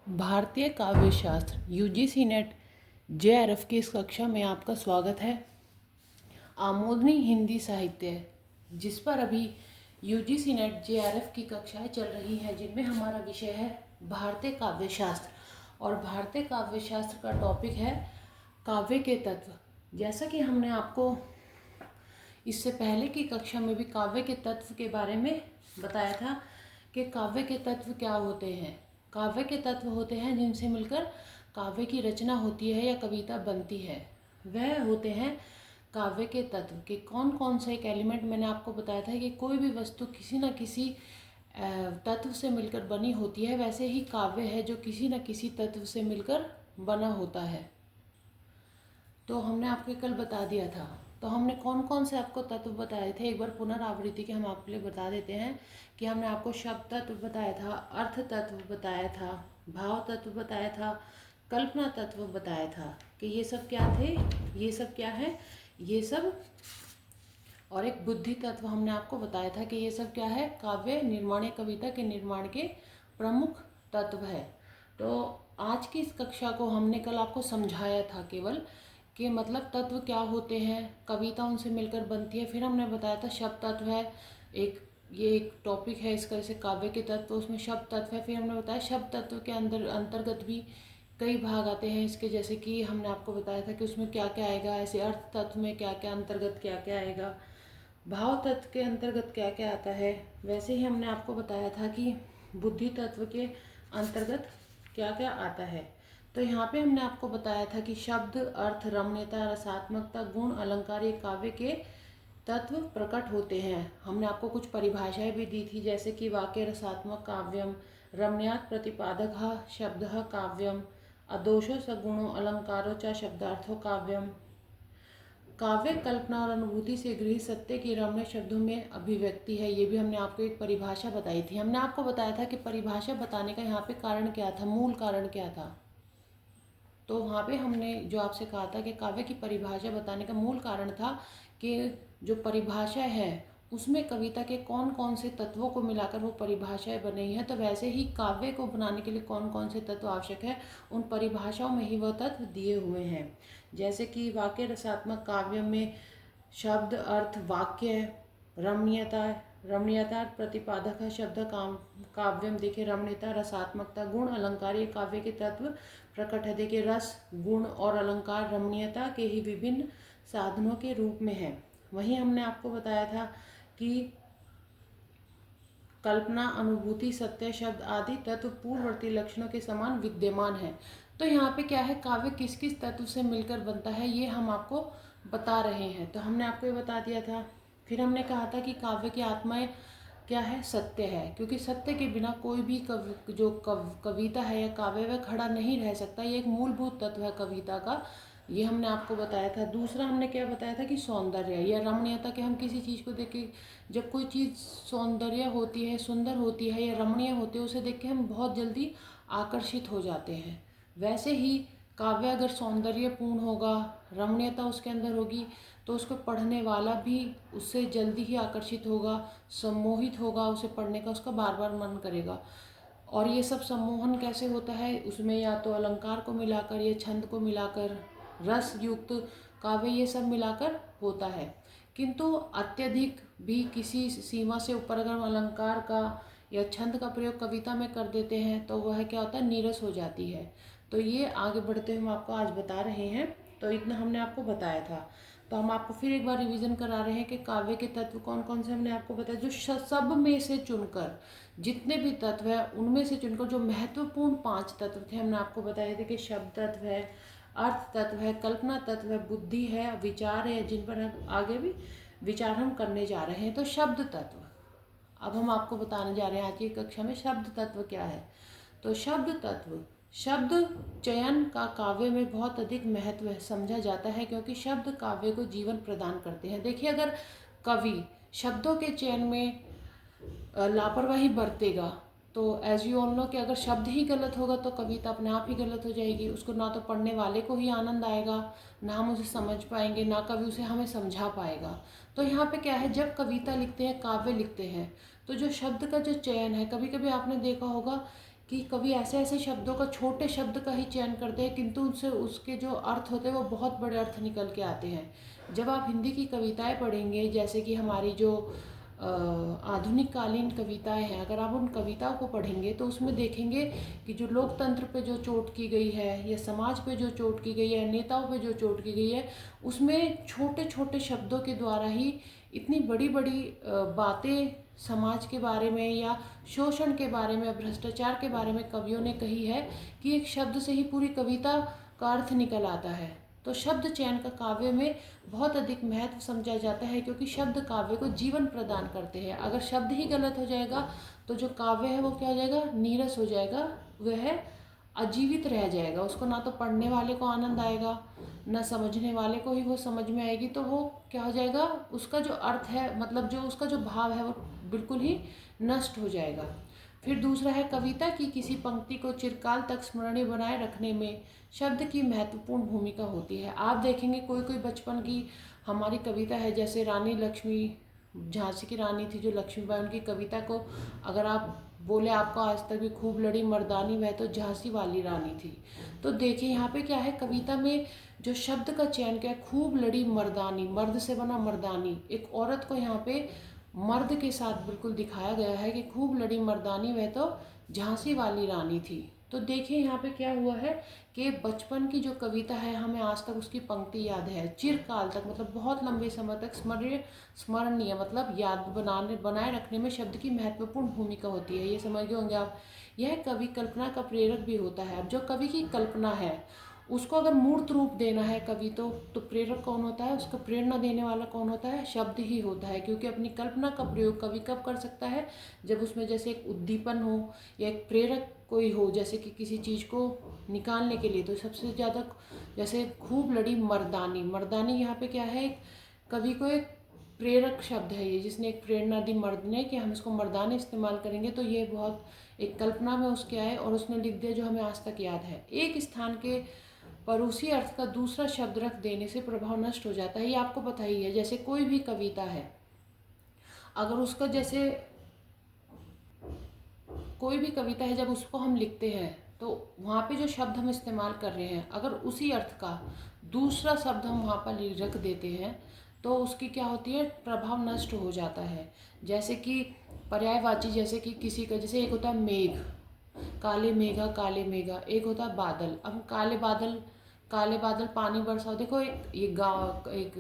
भारतीय काव्य शास्त्र यूजीसी नेट जेआरएफ की इस कक्षा में आपका स्वागत है। आमोदनी हिंदी साहित्य, जिस पर अभी यूजीसी नेट जेआरएफ की कक्षाएं चल रही हैं, जिनमें हमारा विषय है भारतीय काव्य शास्त्र। और भारतीय काव्य शास्त्र का टॉपिक है काव्य के तत्व। जैसा कि हमने आपको इससे पहले की कक्षा में भी काव्य के तत्व के बारे में बताया था कि काव्य के तत्व क्या होते हैं। काव्य के तत्व होते हैं जिनसे मिलकर काव्य की रचना होती है या कविता बनती है। वह होते हैं काव्य के तत्व के कौन कौन से एक एलिमेंट। मैंने आपको बताया था कि कोई भी वस्तु किसी न किसी तत्व से मिलकर बनी होती है, वैसे ही काव्य है जो किसी न किसी तत्व से मिलकर बना होता है। तो हमने आपको कल बता दिया था। तो हमने कौन कौन से आपको तत्व बताए थे, एक बार पुनरावृत्ति के हम आपके लिए बता देते हैं कि हमने आपको शब्द तत्व बताया था, अर्थ तत्व बताया था, भाव तत्व बताया था, कल्पना तत्व बताया था कि ये सब क्या थे, ये सब क्या है, ये सब। और एक बुद्धि तत्व हमने आपको बताया था कि ये सब क्या है, काव्य निर्माण या कविता के निर्माण के प्रमुख तत्व है। तो आज की इस कक्षा को हमने कल आपको समझाया था केवल कि मतलब तत्व क्या होते हैं, कविता उनसे मिलकर बनती है। फिर हमने बताया था शब्द तत्व है एक, ये एक टॉपिक है इसका, जैसे काव्य के तत्व, उसमें शब्द तत्व है। फिर हमने बताया शब्द तत्व के अंतर्गत भी कई भाग आते हैं इसके, जैसे कि हमने आपको बताया था कि उसमें क्या क्या आएगा, ऐसे अर्थ तत्व में क्या क्या अंतर्गत क्या क्या आएगा, भाव तत्व के अंतर्गत क्या क्या आता है। वैसे ही हमने आपको बताया था कि बुद्धि तत्व के अंतर्गत क्या क्या आता है। तो यहाँ पे हमने आपको बताया था कि शब्द, अर्थ, रमणीयता, रसात्मकता, गुण, अलंकार ये काव्य के तत्व प्रकट होते हैं। हमने आपको कुछ परिभाषाएं भी दी थी, जैसे कि वाक्य रसात्मक काव्यम, रमणीयात् प्रतिपादकः शब्दः काव्यम, अदोषो सगुणो अलंकारो च शब्दार्थो काव्यम। काव्य कल्पना और अनुभूति से गृहीत सत्य की रमणीय शब्दों में अभिव्यक्ति है। ये भी हमने आपको एक परिभाषा बताई थी। हमने आपको बताया था कि परिभाषा बताने का यहाँ पे कारण क्या था, मूल कारण क्या था। तो वहाँ पे हमने जो आपसे कहा था कि काव्य की परिभाषा बताने का मूल कारण था कि जो परिभाषा है उसमें कविता के कौन कौन से तत्वों को मिलाकर वो परिभाषाएं बनी है। तो वैसे ही काव्य को बनाने के लिए कौन कौन से तत्व आवश्यक है, उन परिभाषाओं में ही वह तत्व दिए हुए हैं। जैसे कि वाक्य रसात्मक काव्य में शब्द, अर्थ, वाक्य, रमणीयता, रमणीयता प्रतिपादक है शब्द काव्यम। देखिए रमणीयता, रसात्मकता, गुण, अलंकार ये काव्य के तत्व प्रकट है। देखिए रस, गुण और अलंकार रमणीयता के ही विभिन्न साधनों के रूप में है। वहीं हमने आपको बताया था कि कल्पना, अनुभूति, सत्य, शब्द आदि तत्व पूर्ववर्ती लक्षणों के समान विद्यमान है। तो यहाँ पे क्या है, काव्य किस किस तत्व से मिलकर बनता है ये हम आपको बता रहे हैं। तो हमने आपको ये बता दिया था। फिर हमने कहा था कि काव्य की आत्मा क्या है, सत्य है, क्योंकि सत्य के बिना कोई भी कविता है या काव्य वह खड़ा नहीं रह सकता। ये एक मूलभूत तत्व है कविता का, ये हमने आपको बताया था। दूसरा हमने क्या बताया था कि सौंदर्य या रमणीयता, कि हम किसी चीज़ को देख के, जब कोई चीज़ सौंदर्य होती है, सुंदर होती है या रमणीय होती है, उसे देख के हम बहुत जल्दी आकर्षित हो जाते हैं। वैसे ही काव्य अगर सौंदर्यपूर्ण होगा, रमणीयता उसके अंदर होगी, तो उसको पढ़ने वाला भी उससे जल्दी ही आकर्षित होगा, सम्मोहित होगा उसे पढ़ने का, उसका बार बार मन करेगा। और ये सब सम्मोहन कैसे होता है, उसमें या तो अलंकार को मिलाकर या छंद को मिलाकर, रस युक्त काव्य ये सब मिलाकर होता है। किंतु अत्यधिक भी किसी सीमा से ऊपर अगर हम अलंकार का या छंद का प्रयोग कविता में कर देते हैं तो वह क्या होता है, नीरस हो जाती है। तो ये आगे बढ़ते हुए हम आपको आज बता रहे हैं। तो इतना हमने आपको बताया था। तो हम आपको फिर एक बार रिवीजन करा रहे हैं कि काव्य के तत्व कौन कौन से हमने आपको बताया, जो सब में से चुनकर, जितने भी तत्व है उनमें से चुनकर जो महत्वपूर्ण 5 तत्व थे हमने आपको बताए थे कि शब्द तत्व है, अर्थ तत्व है, कल्पना तत्व है, बुद्धि है, विचार है, जिन पर हम आगे भी विचार हम करने जा रहे हैं। तो शब्द तत्व अब हम आपको बताने जा रहे हैं आज की कक्षा में शब्द तत्व क्या है। तो शब्द तत्व, शब्द चयन का काव्य में बहुत अधिक महत्व है, समझा जाता है, क्योंकि शब्द काव्य को जीवन प्रदान करते हैं। देखिए अगर कवि शब्दों के चयन में लापरवाही बरतेगा तो एज यू ऑल नो कि अगर शब्द ही गलत होगा तो कविता अपने आप ही गलत हो जाएगी। उसको ना तो पढ़ने वाले को ही आनंद आएगा, ना हम उसे समझ पाएंगे, ना कभी उसे हमें समझा पाएगा। तो यहाँ पे क्या है, जब कविता लिखते हैं, काव्य लिखते हैं, तो जो शब्द का जो चयन है, कभी कभी आपने देखा होगा कि कभी ऐसे ऐसे शब्दों का, छोटे शब्द का ही चयन करते हैं, किंतु उनसे उसके जो अर्थ होते हैं वो बहुत बड़े अर्थ निकल के आते हैं। जब आप हिंदी की कविताएं पढ़ेंगे, जैसे कि हमारी जो आधुनिक कालीन कविताएं हैं, अगर आप उन कविताओं को पढ़ेंगे तो उसमें देखेंगे कि जो लोकतंत्र पे जो चोट की गई है, या समाज पे जो चोट की गई है, नेताओं पे जो चोट की गई है, उसमें छोटे छोटे शब्दों के द्वारा ही इतनी बड़ी बड़ी बातें समाज के बारे में, या शोषण के बारे में, भ्रष्टाचार के बारे में कवियों ने कही है कि एक शब्द से ही पूरी कविता का अर्थ निकल आता है। तो शब्द चयन का काव्य में बहुत अधिक महत्व समझा जाता है, क्योंकि शब्द काव्य को जीवन प्रदान करते हैं। अगर शब्द ही गलत हो जाएगा तो जो काव्य है वो क्या हो जाएगा, नीरस हो जाएगा, वह अजीवित रह जाएगा। उसको ना तो पढ़ने वाले को आनंद आएगा, न समझने वाले को ही वो समझ में आएगी। तो वो क्या हो जाएगा, उसका जो अर्थ है, मतलब जो उसका जो भाव है, वो बिल्कुल ही नष्ट हो जाएगा। फिर दूसरा है, कविता की किसी पंक्ति को चिरकाल तक स्मरणीय बनाए रखने में शब्द की महत्वपूर्ण भूमिका होती है। आप देखेंगे कोई कोई बचपन की हमारी कविता है, जैसे रानी लक्ष्मी, झांसी की रानी थी जो लक्ष्मीबाई, उनकी कविता को अगर आप बोले आपको आज तक भी खूब लड़ी मर्दानी, वह तो झांसी वाली रानी थी। तो देखिए यहाँ पे क्या है, कविता में जो शब्द का चयन किया, खूब लड़ी मर्दानी, मर्द से बना मर्दानी, एक औरत को यहाँ पे मर्द के साथ बिल्कुल दिखाया गया है कि खूब लड़ी मर्दानी, वह तो झांसी वाली रानी थी। तो देखिए यहाँ पे क्या हुआ है कि बचपन की जो कविता है, हमें आज तक उसकी पंक्ति याद है, चिरकाल तक, मतलब बहुत लंबे समय तक स्मरणीय, मतलब याद बनाए रखने में शब्द की महत्वपूर्ण भूमिका होती है। ये समझ गए होंगे आप। यह कवि कल्पना का प्रेरक भी होता है। अब जो कवि की कल्पना है उसको अगर मूर्त रूप देना है कवि, तो प्रेरक कौन होता है, उसका प्रेरणा देने वाला कौन होता है, शब्द ही होता है। क्योंकि अपनी कल्पना का प्रयोग कवि कब कर सकता है, जब उसमें जैसे एक उद्दीपन हो या एक प्रेरक कोई हो, जैसे कि किसी चीज़ को निकालने के लिए। तो सबसे ज़्यादा जैसे खूब लड़ी मर्दानी, मर्दानी यहाँ पे क्या है, एक कवि को एक प्रेरक शब्द है ये, जिसने एक प्रेरणा दी मर्द ने कि हम इसको मर्दानी इस्तेमाल करेंगे। तो ये बहुत एक कल्पना में उसके आए और उसने लिख दिया जो हमें आज तक याद है। एक स्थान के पर उसी अर्थ का दूसरा शब्द रख देने से प्रभाव नष्ट हो जाता है। ये आपको पता ही है। जैसे कोई भी कविता है, अगर उसका जैसे कोई भी कविता है, जब उसको हम लिखते हैं तो वहाँ पे जो शब्द हम इस्तेमाल कर रहे हैं, अगर उसी अर्थ का दूसरा शब्द हम वहाँ पर रख देते हैं तो उसकी क्या होती है, प्रभाव नष्ट हो जाता है। जैसे कि पर्यायवाची, जैसे कि किसी का, जैसे एक होता है मेघ, काले मेघा काले मेघा, एक होता है बादल। अब काले बादल पानी बरसाओ। देखो एक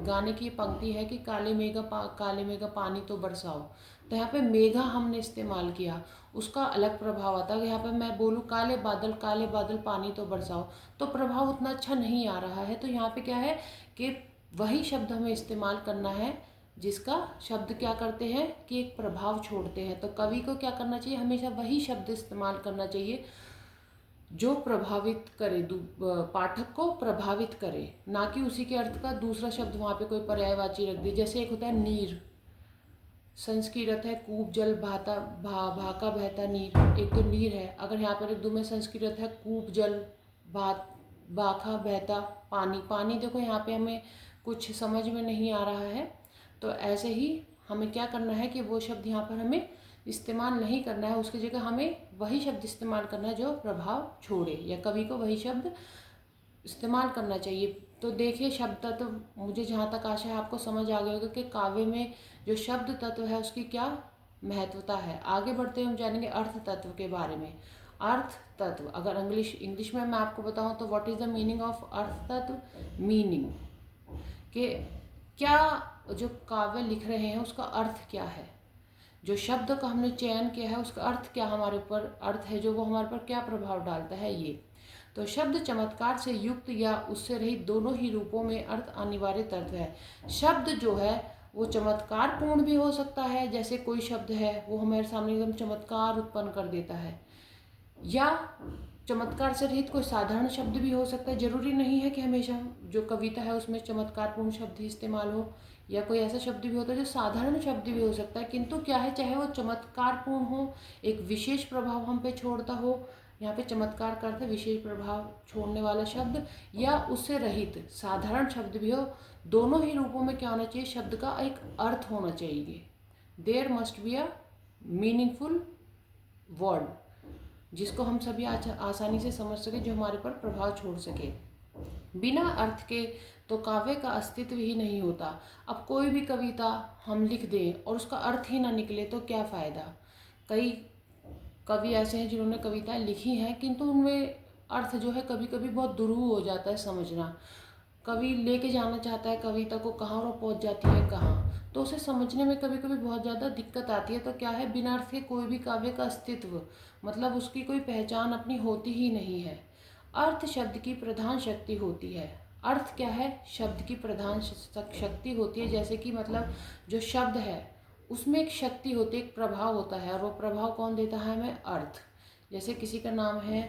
गाने की पंक्ति है कि काले मेघा पानी तो बरसाओ। तो यहाँ पे मेघा हमने इस्तेमाल किया, उसका अलग प्रभाव आता है। यहाँ पे मैं बोलूँ काले बादल पानी तो बरसाओ, तो प्रभाव उतना अच्छा नहीं आ रहा है। तो यहाँ पे क्या है कि वही शब्द हमें इस्तेमाल करना है जिसका शब्द क्या करते हैं कि एक प्रभाव छोड़ते हैं। तो कवि को क्या करना चाहिए, हमेशा वही शब्द इस्तेमाल करना चाहिए जो प्रभावित करे, पाठक को प्रभावित करे, ना कि उसी के अर्थ का दूसरा शब्द वहाँ पे कोई पर्यायवाची रख दे। जैसे एक होता है नीर, संस्कृत है कूप जल भाता भाका बहता नीर, एक तो नीर है। अगर यहाँ पर एक दो में संस्कृत है कूप जल बाखा बहता पानी, पानी देखो यहाँ पे हमें कुछ समझ में नहीं आ रहा है। तो ऐसे ही हमें क्या करना है कि वो शब्द यहाँ पर हमें इस्तेमाल नहीं करना है, उसकी जगह हमें वही शब्द इस्तेमाल करना है जो प्रभाव छोड़े, या कवि को वही शब्द इस्तेमाल करना चाहिए। तो देखिए शब्द तत्व, मुझे जहाँ तक आशा है आपको समझ आ गया होगा कि काव्य में जो शब्द तत्व है उसकी क्या महत्वता है। आगे बढ़ते हम जानेंगे अर्थ तत्व के बारे में। अर्थ तत्व, अगर इंग्लिश में मैं आपको बताऊं तो what is the meaning of earth तत्व, मीनिंग कि क्या जो काव्य लिख रहे हैं उसका अर्थ क्या है, जो शब्द का हमने चयन किया है उसका अर्थ क्या हमारे ऊपर अर्थ है, जो वो हमारे पर क्या प्रभाव डालता है। ये तो शब्द चमत्कार से युक्त या उससे रहित दोनों ही रूपों में अर्थ अनिवार्य तत्व है। शब्द जो है वो चमत्कार पूर्ण भी हो सकता है, जैसे कोई शब्द है वो हमारे सामने एकदम चमत्कार उत्पन्न कर देता है, या चमत्कार से रहित कोई साधारण शब्द भी हो सकता है। जरूरी नहीं है कि हमेशा जो कविता है उसमें चमत्कारपूर्ण शब्द ही इस्तेमाल हो, या कोई ऐसा शब्द भी होता है जो साधारण शब्द भी हो सकता है। किंतु क्या है, चाहे वो चमत्कारपूर्ण हो, एक विशेष प्रभाव हम पे छोड़ता हो, यहाँ पे चमत्कार करते विशेष प्रभाव छोड़ने वाला शब्द, या उससे रहित साधारण शब्द भी हो, दोनों ही रूपों में क्या होना चाहिए, शब्द का एक अर्थ होना चाहिए। There must be a meaningful word. जिसको हम सभी आसानी से समझ सके, जो हमारे पर प्रभाव छोड़ सके। बिना अर्थ के तो काव्य का अस्तित्व ही नहीं होता। अब कोई भी कविता हम लिख दें और उसका अर्थ ही ना निकले तो क्या फ़ायदा। कई कवि ऐसे हैं जिन्होंने कविताएं लिखी हैं, किंतु उनमें अर्थ जो है कभी कभी बहुत दुरूह हो जाता है समझना। कवि लेके जाना चाहता है कविता को कहाँ और पहुँच जाती है कहाँ, तो उसे समझने में कभी कभी बहुत ज़्यादा दिक्कत आती है। तो क्या है, बिना अर्थ के कोई भी काव्य का अस्तित्व, मतलब उसकी कोई पहचान अपनी होती ही नहीं है। अर्थ शब्द की प्रधान शक्ति होती है। अर्थ क्या है, शब्द की प्रधान शक्ति होती है। जैसे कि मतलब जो शब्द है उसमें एक शक्ति होती है, एक प्रभाव होता है, और वो प्रभाव कौन देता है हमें, अर्थ। जैसे किसी का नाम है,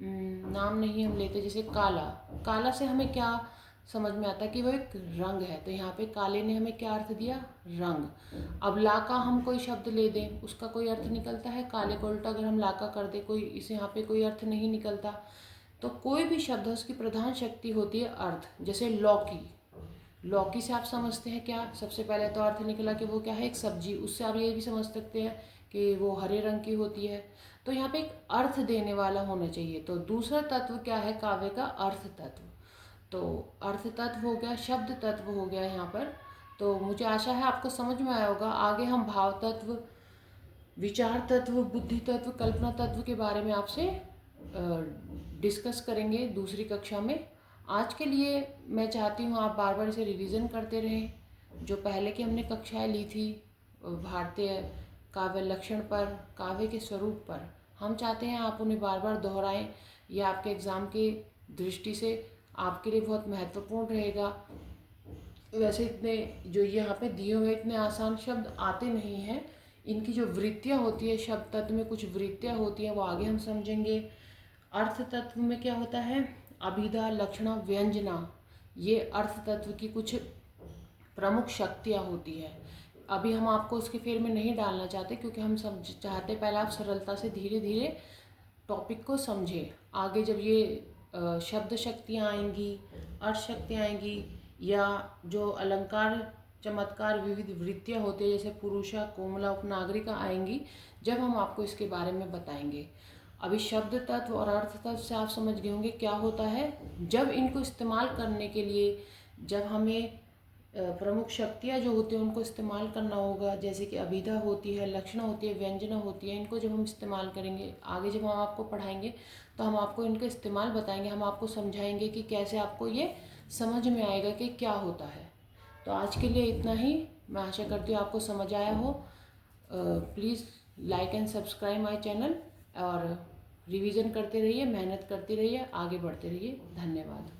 नाम नहीं हम लेते, जैसे काला। काला से हमें क्या समझ में आता है कि वो एक रंग है, तो यहाँ पे काले ने हमें क्या अर्थ दिया, रंग। अब ला का हम कोई शब्द ले दें, उसका कोई अर्थ निकलता है, काले को उल्टा अगर हम ला का कर दें, कोई इसे यहाँ पे कोई अर्थ नहीं निकलता। तो कोई भी शब्द है उसकी प्रधान शक्ति होती है अर्थ। जैसे लौकी, लौकी से आप समझते हैं क्या, सबसे पहले तो अर्थ निकला कि वो क्या है, एक सब्जी। उससे आप ये भी समझ सकते हैं कि वो हरे रंग की होती है। तो यहाँ पे एक अर्थ देने वाला होना चाहिए। तो दूसरा तत्व क्या है काव्य का, अर्थ तत्व। तो अर्थ तत्व हो गया, शब्द तत्व हो गया यहाँ पर। तो मुझे आशा है आपको समझ में आया होगा। आगे हम भाव तत्व, विचार तत्व, बुद्धि तत्व, कल्पना तत्व के बारे में आपसे डिस्कस करेंगे दूसरी कक्षा में। आज के लिए मैं चाहती हूँ आप बार बार इसे रिवीजन करते रहें। जो पहले की हमने कक्षाएं ली थी भारतीय काव्य लक्षण पर, काव्य के स्वरूप पर, हम चाहते हैं आप उन्हें बार बार दोहराएं। यह आपके एग्ज़ाम की दृष्टि से आपके लिए बहुत महत्वपूर्ण रहेगा। वैसे इतने जो यहाँ पे दिए हुए इतने आसान शब्द आते नहीं हैं। इनकी जो वृत्तियाँ होती है, शब्द तत्व में कुछ वृत्तियाँ होती हैं, वो आगे हम समझेंगे। अर्थ तत्व में क्या होता है, अभिधा, लक्षणा, व्यंजना, ये अर्थ तत्व की कुछ प्रमुख शक्तियाँ होती है। अभी हम आपको उसके फेर में नहीं डालना चाहते, क्योंकि हम समझ चाहते पहले आप सरलता से धीरे धीरे टॉपिक को समझें। आगे जब ये शब्द शक्तियाँ आएंगी, अर्थ शक्तियाँ आएंगी, या जो अलंकार, चमत्कार, विविध वृत्तियाँ होती है, जैसे पुरुषा, कोमला, उपनागरिका आएंगी, जब हम आपको इसके बारे में बताएंगे। अभी शब्द तत्व और अर्थ तत्व से आप समझ गए होंगे क्या होता है। जब इनको इस्तेमाल करने के लिए, जब हमें प्रमुख शक्तियाँ जो होती हैं उनको इस्तेमाल करना होगा, जैसे कि अभिधा होती है, लक्षणा होती है, व्यंजना होती है, इनको जब हम इस्तेमाल करेंगे, आगे जब हम आपको पढ़ाएंगे तो हम आपको इनका इस्तेमाल बताएंगे, हम आपको समझाएंगे कि कैसे आपको ये समझ में आएगा कि क्या होता है। तो आज के लिए इतना ही। मैं आशा करती हूँ आपको समझ आया हो। Please like and subscribe my channel, और रिवीजन करते रहिए, मेहनत करते रहिए, आगे बढ़ते रहिए। धन्यवाद।